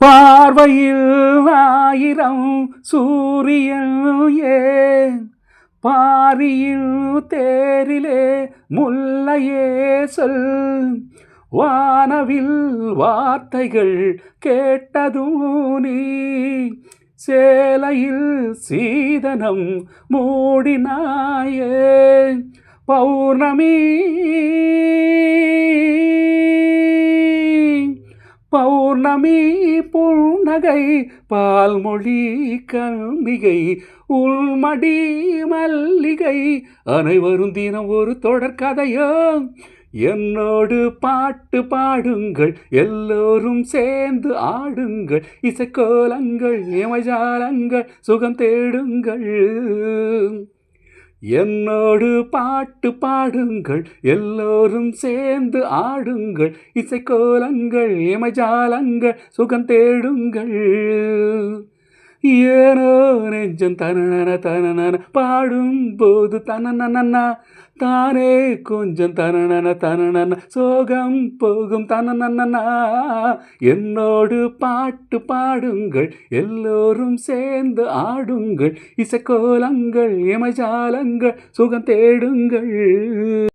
பார்வையில் ஆயிரம் சூரியன் ஏன் பாரியில் தேரிலே முல்லையே சொல் வானவில் வார்த்தைகள் கேட்டதும் நீ சேலையில் சீதனம் மூடினாயே பௌர்ணமி பௌர்ணமி புன்னகை பால்மொழி கல்மிகை உள்மடி மல்லிகை அனைவரும் தினம் ஒரு தொடர்கதையோ என்னோடு பாட்டு பாடுங்கள் எல்லோரும் சேர்ந்து ஆடுங்கள் இசைக்கோலங்கள் இமஜாலங்கள் சுகம் தேடுங்கள் என்னோடு பாட்டு பாடுங்கள் எல்லோரும் சேர்ந்து ஆடுங்கள் இசைக்கோலங்கள் இமஜாலங்கள் சுகம் தேடுங்கள் ஏனோ நெஞ்சம் தனன தனன பாடும்போது தனனனா தானே கொஞ்சம் தனன தனன சோகம் போகும் தனனனா என்னோடு பாட்டு பாடுங்கள் எல்லோரும் சேர்ந்து ஆடுங்கள் இசைக்கோலங்கள் இமஜாலங்கள் சுகம் தேடுங்கள்.